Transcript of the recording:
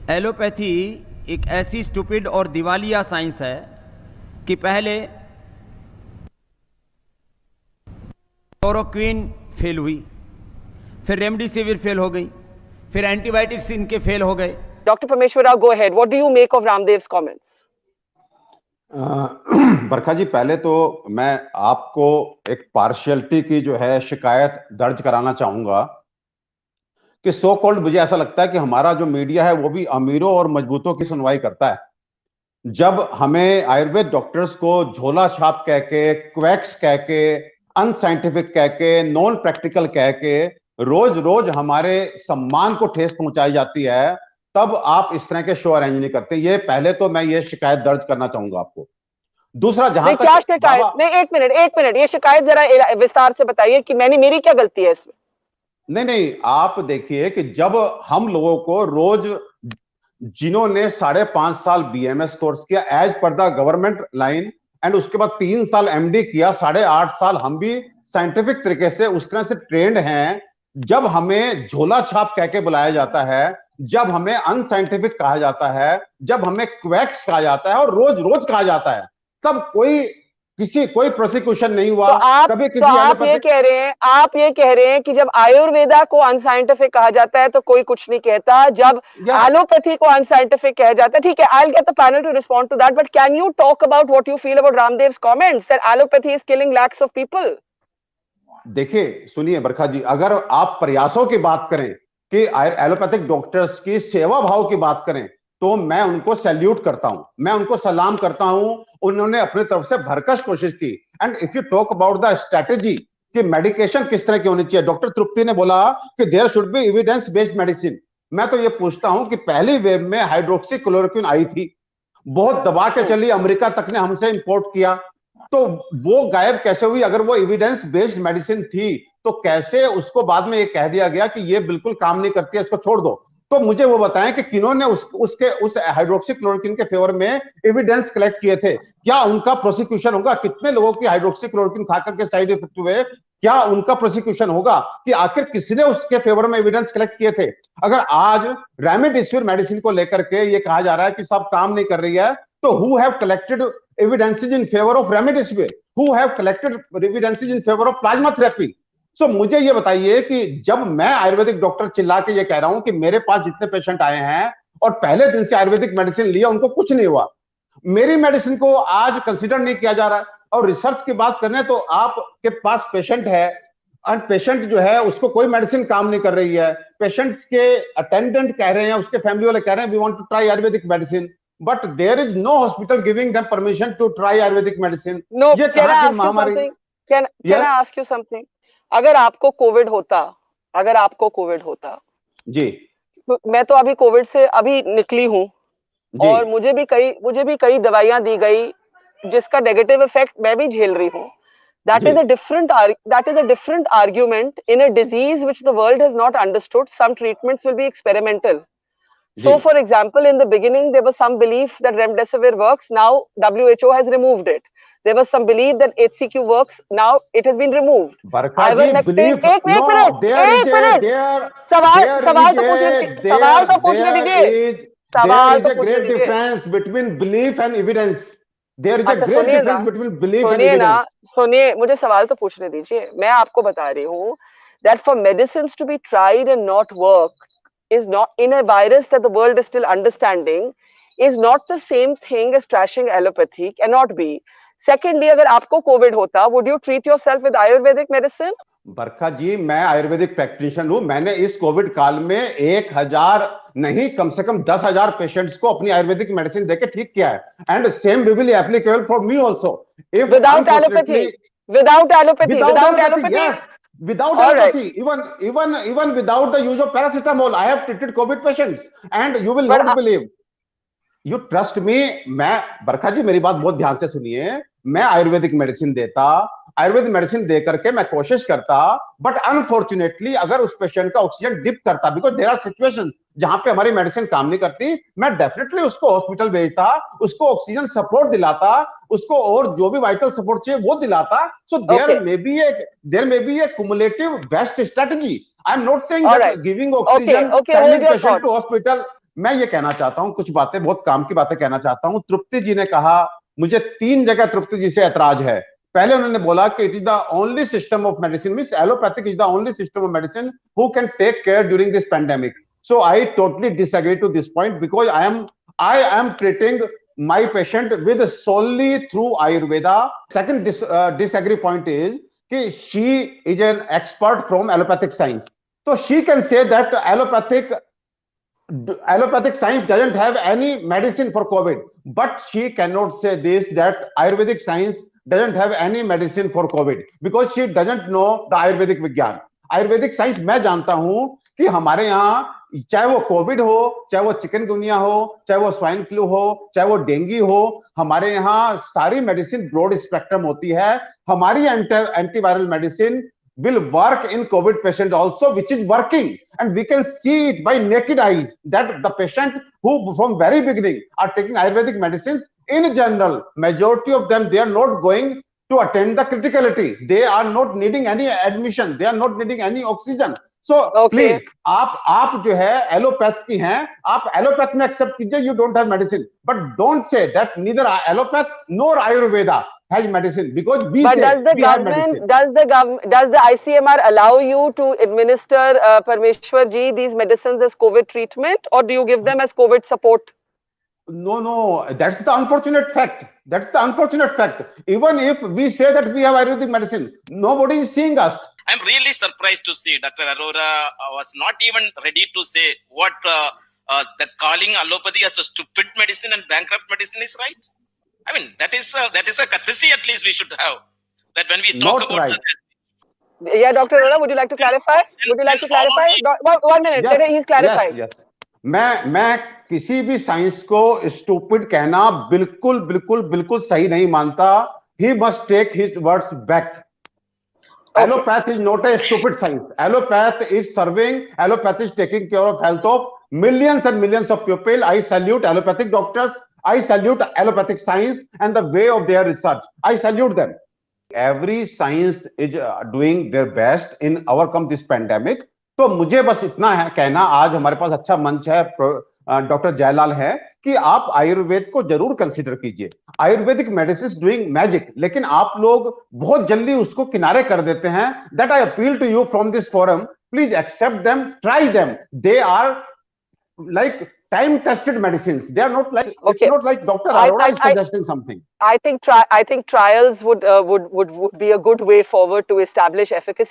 Allopathy एक ऐसी stupid और दिवालिया साइंस है कि पहले क्लोरोक्विन फेल हुई, फिर रेमडेसिविर फेल हो गई, फिर एंटीबायोटिक्स इनके फेल हो गए। Dr. Parmeshwara, go ahead. What do you make of Ramdev's comments? बरखा जी, पहले तो मैं आपको एक पार्शियलिटी की जो है शिकायत दर्ज कराना चाहूंगा कि सो कॉल्ड मुझे ऐसा लगता है कि हमारा जो मीडिया है वो भी अमीरों और मजबूतों की सुनवाई करता है। जब हमें आयुर्वेद डॉक्टर्स को झोला छाप कह के, क्वैक्स कह के, अनसाइंटिफिक कह के, नॉन प्रैक्टिकल कह के रोज रोज हमारे सम्मान को ठेस पहुंचाई जाती है, तब आप इस तरह के शो अरेंज नहीं करते। ये पहले तो मैं ये शिकायत दर्ज करना चाहूंगा आपको। दूसरा, जहां तक क्या शिकायत? नहीं, एक मिनट, ये शिकायत जरा विस्तार से बताइए कि मेरी क्या गलती है इसमें? नहीं, आप देखिए कि जब हम लोगों को रोज, जिन्होंने 5.5 साल बीएमएस कोर्स किया as per the government line, and उसके बाद 3 साल एमडी किया, 8.5 साल हम भी साइंटिफिक तरीके से उस तरह से ट्रेंड हैं, जब हमें झोला छाप कह के बुलाया जाता है, जब हमें अनसाइंटिफिक कहा जाता है, जब हमें क्वैक्स कहा जाता है और रोज रोज कहा जाता है, तब कोई प्रोसिक्यूशन नहीं हुआ। आप ये कह रहे हैं कि जब आयुर्वेदा को अनसाइंटिफिक कहा जाता है तो कोई कुछ नहीं कहता, जब एलोपैथी को अनसाइंटिफिक कहा जाता है, ठीक है, I will get the panel to respond to that, but can you talk about what you feel about Ramdev's comments that allopathy is killing lakhs of people? देखिए, सुनिए बरखा जी, अगर आप प्रयासों की बात करें कि एलोपैथिक डॉक्टर्स की सेवा भाव की बात करें, तो मैं उनको सैल्यूट करता हूं, मैं उनको सलाम करता हूं। उन्होंने अपनी तरफ से भरकश कोशिश की। And if you talk about the strategy कि मेडिकेशन किस तरह की होनी चाहिए, डॉक्टर तृप्ति ने बोला कि there should be evidence based medicine. मैं तो ये पूछता हूं कि पहली वेव में हाइड्रोक्सी क्लोरोक्विन आई थी, बहुत दबा के चली, अमेरिका तक ने हमसे इंपोर्ट किया, तो वो गायब कैसे हुई? अगर वो एविडेंस बेस्ड मेडिसिन थी तो कैसे उसको बाद में ये कह दिया गया कि ये बिल्कुल काम नहीं करती है, इसको छोड़ दो? तो मुझे वो बताएं कि किन्होंने उस हाइड्रोक्सी क्लोरोक्विन के फेवर में एविडेंस कलेक्ट किए थे? क्या उनका प्रोसिक्यूशन होगा? कितने लोगों की हाइड्रोक्सी क्लोरोक्विन खाकर के साइड इफेक्ट हुए? क्या उनका प्रोसिक्यूशन होगा कि आखिर किसने उसके फेवर में एविडेंस कलेक्ट किए थे? अगर आज रेमडेसिविर मेडिसिन को लेकर के ये कहा जा रहा है कि सब काम नहीं कर रही है, तो who have collected evidences in favor of remdesivir, who have collected evidences in favor of plasma therapy? So मुझे ये बताइए कि जब मैं आयुर्वेदिक डॉक्टर चिल्ला के ये कह रहा हूं कि मेरे पास जितने पेशेंट आए हैं और पहले दिन से आयुर्वेदिक मेडिसिन लिया, उनको कुछ नहीं हुआ, मेरी मेडिसिन को आज कंसीडर नहीं किया जा रहा है। और रिसर्च की बात करें तो आपके पास पेशेंट है, और पेशेंट जो है उसको कोई मेडिसिन काम नहीं कर रही है, पेशेंट्स के अटेंडेंट कह रहे हैं, उसके फैमिली वाले कह रहे हैं we want to try Ayurvedic medicine, but there is no hospital giving them permission to try ayurvedic medicine. No, can I ask you something? अगर आपको कोविड होता जी, तो मैं तो अभी कोविड से अभी निकली हूँ और मुझे भी कई दवाइयां दी गई जिसका नेगेटिव इफेक्ट मैं भी झेल रही हूँ. That is a different argument in a disease which the world has not understood. Some treatments will be experimental. So, for example, in the beginning, there was some belief that remdesivir works. Now, WHO has removed it. There was some belief that HCQ works. Now, it has been removed. एक minute, सवाल तो पूछने दीजिए. Great difference between belief and evidence. There is a great difference between belief and evidence. सुनिए, मुझे सवाल तो पूछने दीजिए. मैं आपको बता रही हूँ that for medicines to be tried and not work is not in a virus that the world is still understanding is not the same thing as trashing allopathy. Cannot be. Secondly, अगर आपको Covid होता, would you treat yourself with Ayurvedic medicine? बरखा जी, मैं Ayurvedic practitioner हूं. मैंने इस Covid काल में 1000 नहीं, कम से कम 10,000 पेशेंट्स को अपनी आयुर्वेदिक मेडिसिन देके ठीक किया है. And same will be applicable for me also. Without allopathy. Yes. Without allopathy, even without the use of paracetamol, I have treated COVID patients, and you will not believe. You trust me. मैं, बरखा जी मेरी बात बहुत ध्यान से सुनिए, मैं Ayurvedic medicine देता, Ayurvedic medicine दे करके मैं कोशिश करता, बट अनफॉर्चुनेटली अगर उस पेशेंट का ऑक्सीजन डिप करता, बिकॉज देयर आर सिचुएशंस जहां पे हमारी मेडिसिन काम नहीं करती, मैं डेफिनेटली उसको हॉस्पिटल भेजता, उसको ऑक्सीजन सपोर्ट दिलाता, उसको और जो भी वाइटल सपोर्ट चाहिए वो दिलाता. So there may be a cumulative best strategy. I am not saying that giving oxygen, sending patient to hospital, मैं ये कहना चाहता हूं, कुछ बातें, बहुत काम की बातें कहना चाहता हूं। तृप्ति जी ने कहा, मुझे 3 जगह तृप्ति जी से ऐतराज है। पहले उन्होंने बोला कि it is the only system of medicine, means allopathic is the only system of medicine who can take care during this pandemic. So I totally disagree to this point because I am treating my patient with solely through Ayurveda. Second disagree point is कि she is an expert from allopathic science. So she can say that allopathic science doesn't have any medicine for COVID, but she cannot say this that Ayurvedic science doesn't have any medicine for COVID because she doesn't know the Ayurvedic विज्ञान। Ayurvedic science मैं जानता हूं कि हमारे यहाँ चाहे वो Covid हो, चाहे वो चिकनगुनिया हो, चाहे वो स्वाइन फ्लू हो, चाहे वो डेंगू हो, हमारे यहाँ सारी मेडिसिन ब्रॉड स्पेक्ट्रम होती है। हमारी antiviral medicine will work in COVID patient also, which is working, and we can see it by naked eyes that the patient who from very beginning are taking Ayurvedic medicines, in general, majority of them, they are not going to attend the criticality. They are not needing any admission. They are not needing any oxygen. So please, आप जो है allopath की हैं, आप allopath में accept कीजिए, you don't have medicine, but don't say that neither allopath nor Ayurveda has medicine because we but say does the we have government, medicine. does the ICMR allow you to administer Parmeshwar ji these medicines as COVID treatment, or do you give them as COVID support? No, that's the unfortunate fact. That's the unfortunate fact. Even if we say that we have Ayurvedic medicine, nobody is seeing us. I'm really surprised to see Dr. Arora was not even ready to say what that calling allopathy as a stupid medicine and bankrupt medicine is right. I mean, that is a courtesy at least we should have. That when we talk Not about right. Yeah, Dr. Arora, would you like to clarify? Would you like to clarify? 1 minute, Yes, he's clarifying. yes. मैं किसी भी science को stupid कहना बिल्कुल सही नहीं मानता। He must take his words back. Allopath is not a stupid science. Allopath is serving, allopath is taking care of health of millions and millions of people. I salute allopathic doctors. I salute allopathic science and the way of their research. I salute them. Every science is doing their best in overcome this pandemic. तो मुझे बस इतना है कहना, आज हमारे पास अच्छा मंच है, डॉक्टर जयलाल है, कि आप आयुर्वेद को जरूर कंसीडर कीजिए। आयुर्वेदिक मेडिसिन डूइंग मैजिक, लेकिन आप लोग बहुत जल्दी उसको किनारे कर देते हैं। That I appeal to you from this forum, please accept them, try them. They are like time tested medicines. They are not like, Okay. It's not like Dr. Arora is suggesting something. I think trials would be a good way forward to establish efficacy.